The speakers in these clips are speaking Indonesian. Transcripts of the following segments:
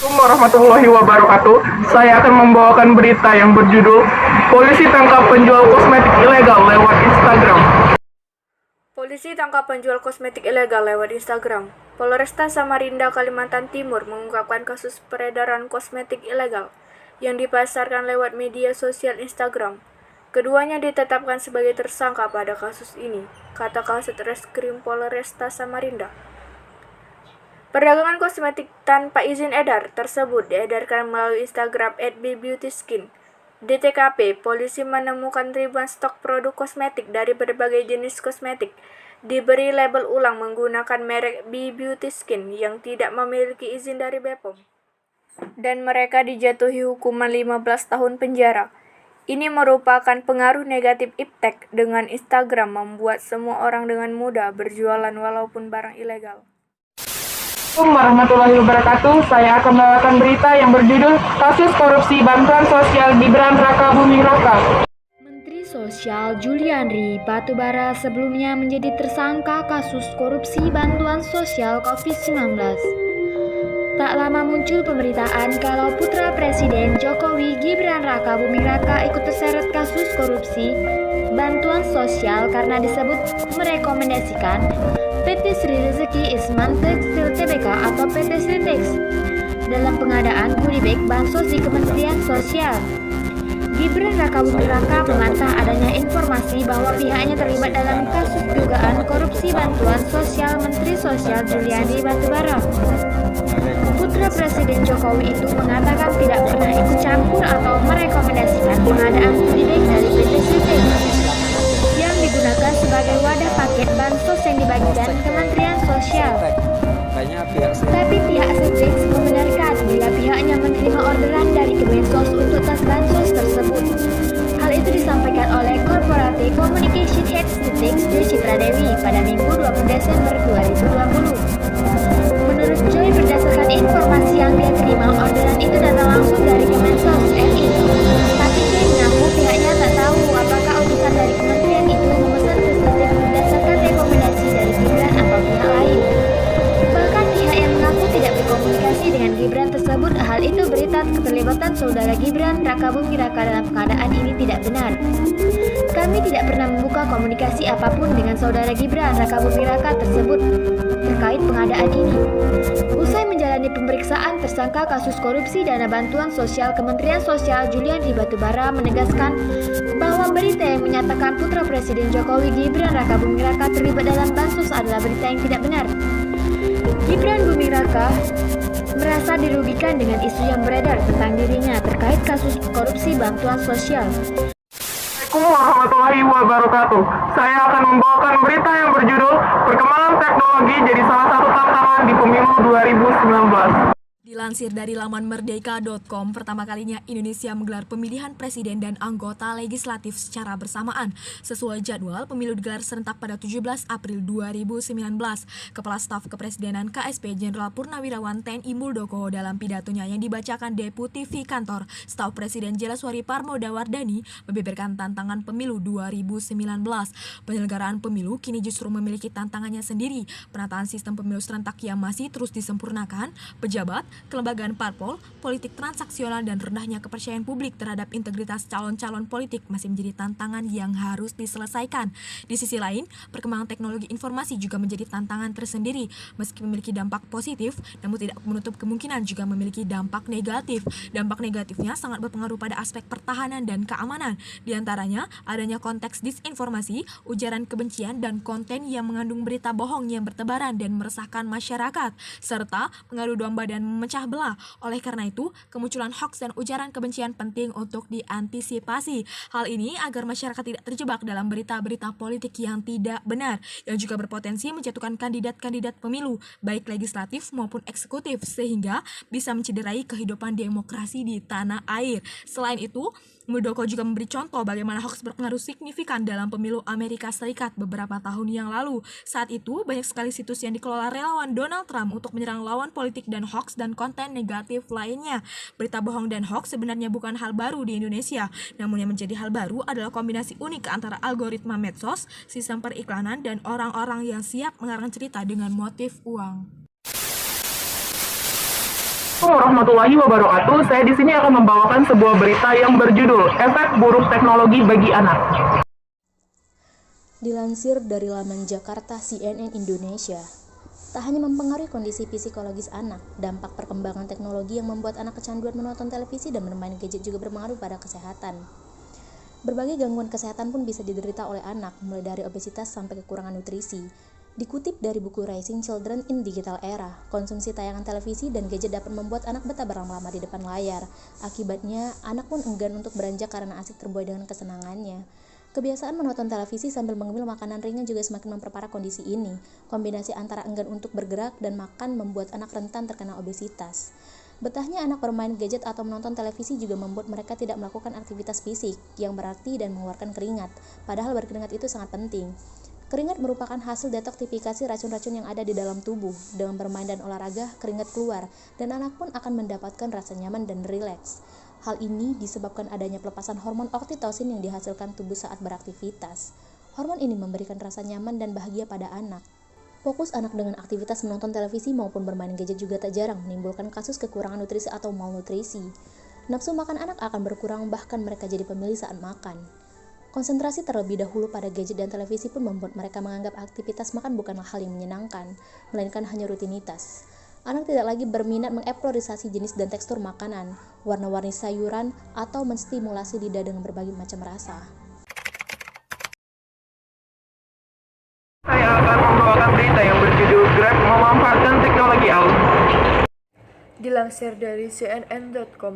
Assalamualaikum warahmatullahi wabarakatuh. Saya akan membawakan berita yang berjudul Polisi tangkap penjual kosmetik ilegal lewat Instagram. Polisi tangkap penjual kosmetik ilegal lewat Instagram. Polresta Samarinda, Kalimantan Timur mengungkapkan kasus peredaran kosmetik ilegal yang dipasarkan lewat media sosial Instagram. Keduanya ditetapkan sebagai tersangka pada kasus ini, kata Kasat Reskrim Polresta Samarinda. Perdagangan kosmetik tanpa izin edar tersebut diedarkan melalui Instagram @bbeautyskin. Di TKP, polisi menemukan ribuan stok produk kosmetik dari berbagai jenis kosmetik diberi label ulang menggunakan merek bbeautyskin yang tidak memiliki izin dari BPOM. Dan mereka dijatuhi hukuman 15 tahun penjara. Ini merupakan pengaruh negatif iptek dengan Instagram membuat semua orang dengan mudah berjualan walaupun barang ilegal. Assalamualaikum warahmatullahi wabarakatuh. Saya akan membawakan berita yang berjudul Kasus Korupsi Bantuan Sosial Gibran Raka Buming Raka. Menteri Sosial Juliari Batubara sebelumnya menjadi tersangka kasus korupsi bantuan sosial COVID-19. Tak lama muncul pemberitaan kalau putra Presiden Jokowi Gibran Raka Buming Raka ikut terseret kasus korupsi bantuan sosial karena disebut merekomendasikan PT Sri Rezeki Isman Tekstil Tbk atau PT Sritex dalam pengadaan goodie bag bansos di Kementerian Sosial. Gibran Raka Buming Raka membantah adanya informasi bahwa pihaknya terlibat dalam kasus dugaan korupsi bantuan sosial Menteri Sosial Juliari Batubara. Putra Presiden Jokowi itu mengatakan tidak pernah ikut campur atau merekomendasikan pengadaan goodie bag dari PT Sritex yang digunakan sebagai wadah paket bansos yang dibagikan Kementerian Sosial. Tapi pihak Sritex membenarkan bila pihaknya menerima orderan dari Kemensos untuk tas bansos tersebut. Hal itu disampaikan oleh Corporate Communication Head Sritex Joy Citra Dewi pada Minggu 20 Desember 2020. Menurut Joy, berdasarkan informasi yang dia terima, orderan itu datang langsung dari Kemensos RI. Tapi Joy mengaku pihaknya tak tahu apakah utusan dari kementerian itu memesan ke Sritex berdasarkan rekomendasi dari Gibran atau pihak lain. Bahkan pihak yang mengaku tidak berkomunikasi dengan Gibran tersebut, hal itu berita keterlibatan saudara Gibran Raka Buming Raka dalam pengadaan ini tidak benar. Kami tidak pernah membuka komunikasi apapun dengan saudara Gibran Raka Buming Raka tersebut terkait pengadaan ini. Usai menjalani pemeriksaan, tersangka kasus korupsi dana bantuan sosial Kementerian Sosial Juliari Batubara menegaskan bahwa berita yang menyatakan putra Presiden Jokowi Gibran Raka Buming Raka terlibat dalam bansos adalah berita yang tidak benar. Gibran Buming Raka merasa dirugikan dengan isu yang beredar tentang dirinya terkait kasus korupsi bantuan sosial. Assalamualaikum warahmatullahi wabarakatuh. Saya akan membawakan berita yang berjudul Perkembangan Teknologi jadi salah satu tantangan di pemilu 2019. Dilansir dari laman merdeka.com, pertama kalinya Indonesia menggelar pemilihan presiden dan anggota legislatif secara bersamaan. Sesuai jadwal, pemilu digelar serentak pada 17 April 2019. Kepala Staf Kepresidenan KSP Jenderal Purnawirawan TNI Muldoko dalam pidatonya yang dibacakan Deputi V Kantor Staf Presiden Jelaswari Parmodawardani membeberkan tantangan pemilu 2019. Penyelenggaraan pemilu kini justru memiliki tantangannya sendiri. Penataan sistem pemilu serentak yang masih terus disempurnakan, pejabat, kelembagaan parpol, politik transaksional dan rendahnya kepercayaan publik terhadap integritas calon-calon politik masih menjadi tantangan yang harus diselesaikan. Di sisi lain, perkembangan teknologi informasi juga menjadi tantangan tersendiri. Meski memiliki dampak positif, namun tidak menutup kemungkinan juga memiliki dampak negatif. Dampak negatifnya sangat berpengaruh pada aspek pertahanan dan keamanan. Di antaranya, adanya konteks disinformasi, ujaran kebencian, dan konten yang mengandung berita bohong yang bertebaran dan meresahkan masyarakat, serta mengadu domba dan memecah belah. Oleh karena itu, kemunculan hoaks dan ujaran kebencian penting untuk diantisipasi. Hal ini agar masyarakat tidak terjebak dalam berita-berita politik yang tidak benar, yang juga berpotensi menjatuhkan kandidat-kandidat pemilu, baik legislatif maupun eksekutif, sehingga bisa mencederai kehidupan demokrasi di tanah air. Selain itu, Muldoko juga memberi contoh bagaimana hoaks berpengaruh signifikan dalam pemilu Amerika Serikat beberapa tahun yang lalu. Saat itu, banyak sekali situs yang dikelola relawan Donald Trump untuk menyerang lawan politik dan hoaks dan konten negatif lainnya. Berita bohong dan hoaks sebenarnya bukan hal baru di Indonesia, namun yang menjadi hal baru adalah kombinasi unik antara algoritma medsos, sistem periklanan, dan orang-orang yang siap mengarang cerita dengan motif uang. Warahmatullahi wabarakatuh. Saya di sini akan membawakan sebuah berita yang berjudul Efek Buruk Teknologi Bagi Anak. Dilansir dari laman Jakarta CNN Indonesia, tak hanya mempengaruhi kondisi psikologis anak, dampak perkembangan teknologi yang membuat anak kecanduan menonton televisi dan bermain gadget juga berpengaruh pada kesehatan. Berbagai gangguan kesehatan pun bisa diderita oleh anak, mulai dari obesitas sampai kekurangan nutrisi. Dikutip dari buku Raising Children in Digital Era, konsumsi tayangan televisi dan gadget dapat membuat anak betah berlama-lama di depan layar. Akibatnya, anak pun enggan untuk beranjak karena asik terbuai dengan kesenangannya. Kebiasaan menonton televisi sambil mengemil makanan ringan juga semakin memperparah kondisi ini. Kombinasi antara enggan untuk bergerak dan makan membuat anak rentan terkena obesitas. Betahnya anak bermain gadget atau menonton televisi juga membuat mereka tidak melakukan aktivitas fisik yang berarti dan mengeluarkan keringat. Padahal berkeringat itu sangat penting. Keringat merupakan hasil detoksifikasi racun-racun yang ada di dalam tubuh. Dengan bermain dan olahraga, keringat keluar, dan anak pun akan mendapatkan rasa nyaman dan rileks. Hal ini disebabkan adanya pelepasan hormon oksitosin yang dihasilkan tubuh saat beraktivitas. Hormon ini memberikan rasa nyaman dan bahagia pada anak. Fokus anak dengan aktivitas menonton televisi maupun bermain gadget juga tak jarang menimbulkan kasus kekurangan nutrisi atau malnutrisi. Nafsu makan anak akan berkurang, bahkan mereka jadi pemilih saat makan. Konsentrasi terlebih dahulu pada gadget dan televisi pun membuat mereka menganggap aktivitas makan bukanlah hal yang menyenangkan, melainkan hanya rutinitas. Anak tidak lagi berminat mengeksplorasi jenis dan tekstur makanan, warna-warni sayuran, atau menstimulasi lidah dengan berbagai macam rasa. Saya akan membawakan berita yang berjudul Grab memanfaatkan teknologi ALS. Dilansir dari CNN.com,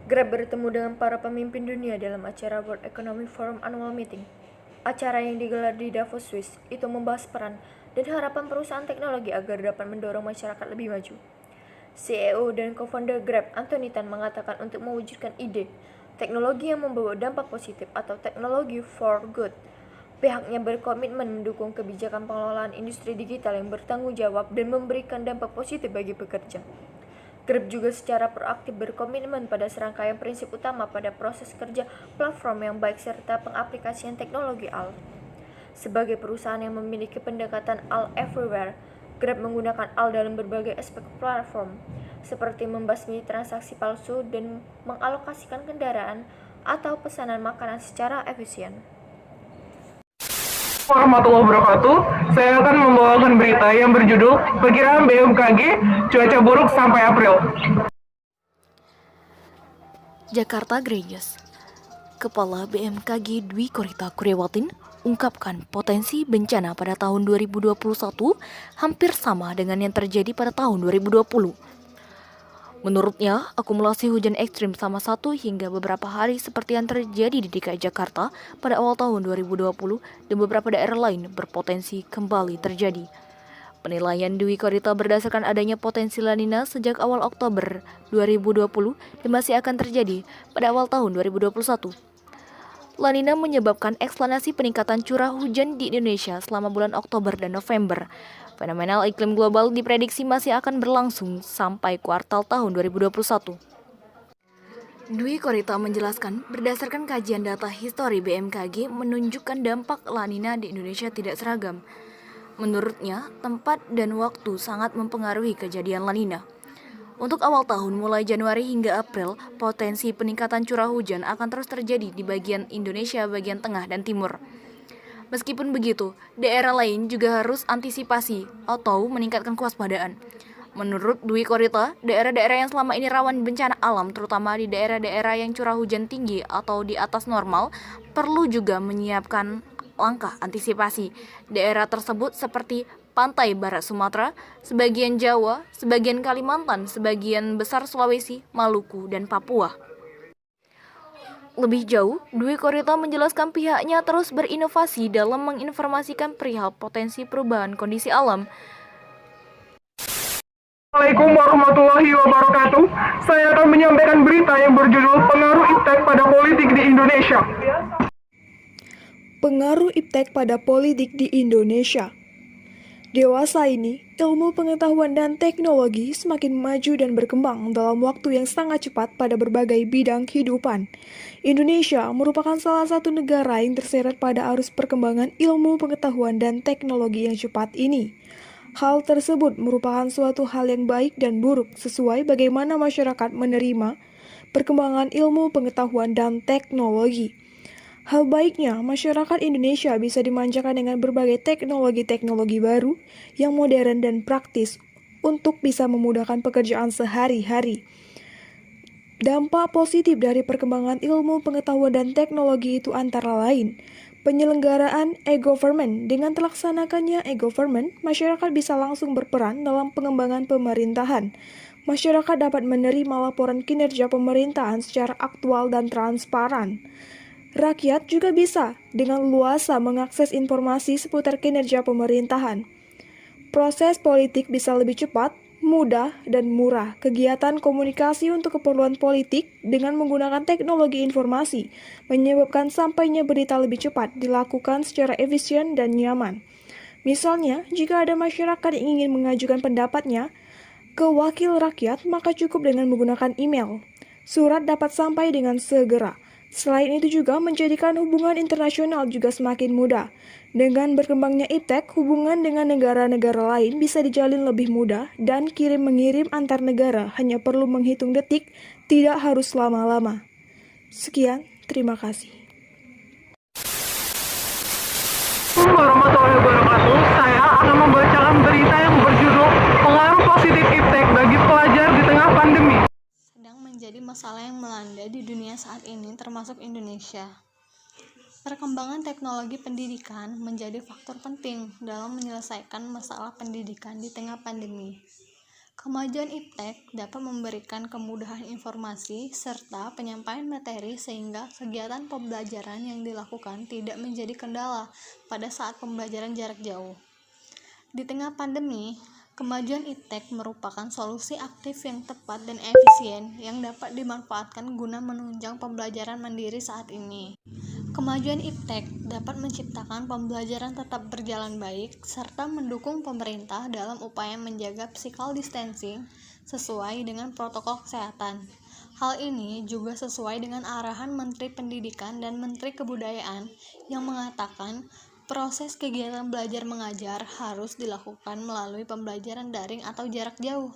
Grab bertemu dengan para pemimpin dunia dalam acara World Economic Forum Annual Meeting. Acara yang digelar di Davos, Swiss, itu membahas peran dan harapan perusahaan teknologi agar dapat mendorong masyarakat lebih maju. CEO dan co-founder Grab, Anthony Tan, mengatakan untuk mewujudkan ide teknologi yang membawa dampak positif atau teknologi for good, pihaknya berkomitmen mendukung kebijakan pengelolaan industri digital yang bertanggung jawab dan memberikan dampak positif bagi pekerja. Grab juga secara proaktif berkomitmen pada serangkaian prinsip utama pada proses kerja platform yang baik serta pengaplikasian teknologi ALS. Sebagai perusahaan yang memiliki pendekatan ALS everywhere, Grab menggunakan ALS dalam berbagai aspek platform, seperti membasmi transaksi palsu dan mengalokasikan kendaraan atau pesanan makanan secara efisien. Warahmatullahi wabarakatuh. Saya akan membawakan berita yang berjudul Perkiraan BMKG Cuaca Buruk sampai April. Jakarta Greyes. Kepala BMKG Dwi Korita Kurniawati ungkapkan potensi bencana pada tahun 2021 hampir sama dengan yang terjadi pada tahun 2020. Menurutnya, akumulasi hujan ekstrim selama 1 hingga beberapa hari seperti yang terjadi di DKI Jakarta pada awal tahun 2020 dan beberapa daerah lain berpotensi kembali terjadi. Penilaian Dwi Korita berdasarkan adanya potensi La Nina sejak awal Oktober 2020 dan masih akan terjadi pada awal tahun 2021. La Nina menyebabkan eksplanasi peningkatan curah hujan di Indonesia selama bulan Oktober dan November. Fenomena iklim global diprediksi masih akan berlangsung sampai kuartal tahun 2021. Dwi Korita menjelaskan, berdasarkan kajian data histori BMKG menunjukkan dampak La Nina di Indonesia tidak seragam. Menurutnya, tempat dan waktu sangat mempengaruhi kejadian La Nina. Untuk awal tahun mulai Januari hingga April, potensi peningkatan curah hujan akan terus terjadi di bagian Indonesia bagian tengah dan timur. Meskipun begitu, daerah lain juga harus antisipasi atau meningkatkan kewaspadaan. Menurut Dwi Korita, daerah-daerah yang selama ini rawan bencana alam, terutama di daerah-daerah yang curah hujan tinggi atau di atas normal, perlu juga menyiapkan langkah antisipasi. Daerah tersebut seperti pantai barat Sumatera, sebagian Jawa, sebagian Kalimantan, sebagian besar Sulawesi, Maluku, dan Papua. Lebih jauh, Dwi Korita menjelaskan pihaknya terus berinovasi dalam menginformasikan perihal potensi perubahan kondisi alam. Assalamualaikum warahmatullahi wabarakatuh. Saya akan menyampaikan berita yang berjudul Pengaruh Iptek pada Politik di Indonesia. Pengaruh iptek pada politik di Indonesia. Dewasa ini, ilmu pengetahuan dan teknologi semakin maju dan berkembang dalam waktu yang sangat cepat pada berbagai bidang kehidupan. Indonesia merupakan salah satu negara yang terseret pada arus perkembangan ilmu pengetahuan dan teknologi yang cepat ini. Hal tersebut merupakan suatu hal yang baik dan buruk sesuai bagaimana masyarakat menerima perkembangan ilmu pengetahuan dan teknologi. Hal baiknya, masyarakat Indonesia bisa dimanjakan dengan berbagai teknologi-teknologi baru yang modern dan praktis untuk bisa memudahkan pekerjaan sehari-hari. Dampak positif dari perkembangan ilmu pengetahuan dan teknologi itu antara lain, penyelenggaraan e-government. Dengan terlaksanakannya e-government, masyarakat bisa langsung berperan dalam pengembangan pemerintahan. Masyarakat dapat menerima laporan kinerja pemerintahan secara aktual dan transparan. Rakyat juga bisa dengan luasa mengakses informasi seputar kinerja pemerintahan. Proses politik bisa lebih cepat, mudah, dan murah. Kegiatan komunikasi untuk keperluan politik dengan menggunakan teknologi informasi menyebabkan sampainya berita lebih cepat dilakukan secara efisien dan nyaman. Misalnya, jika ada masyarakat yang ingin mengajukan pendapatnya ke wakil rakyat, maka cukup dengan menggunakan email. Surat dapat sampai dengan segera. Selain itu juga menjadikan hubungan internasional juga semakin mudah. Dengan berkembangnya iptek, hubungan dengan negara-negara lain bisa dijalin lebih mudah dan kirim-mengirim antar negara hanya perlu menghitung detik, tidak harus lama-lama. Sekian, terima kasih. Assalamualaikum warahmatullahi wabarakatuh. Saya akan membacakan berita yang berjudul Pengaruh Positif Iptek bagi Pelajar di Tengah Pandemi. Sedang menjadi masalah yang melanda di dunia saat ini, termasuk Indonesia. Perkembangan teknologi pendidikan menjadi faktor penting dalam menyelesaikan masalah pendidikan di tengah pandemi. Kemajuan iptek dapat memberikan kemudahan informasi serta penyampaian materi sehingga kegiatan pembelajaran yang dilakukan tidak menjadi kendala pada saat pembelajaran jarak jauh. Di tengah pandemi, kemajuan iptek merupakan solusi aktif yang tepat dan efisien yang dapat dimanfaatkan guna menunjang pembelajaran mandiri saat ini. Kemajuan iptek dapat menciptakan pembelajaran tetap berjalan baik serta mendukung pemerintah dalam upaya menjaga physical distancing sesuai dengan protokol kesehatan. Hal ini juga sesuai dengan arahan Menteri Pendidikan dan Menteri Kebudayaan yang mengatakan proses kegiatan belajar mengajar harus dilakukan melalui pembelajaran daring atau jarak jauh.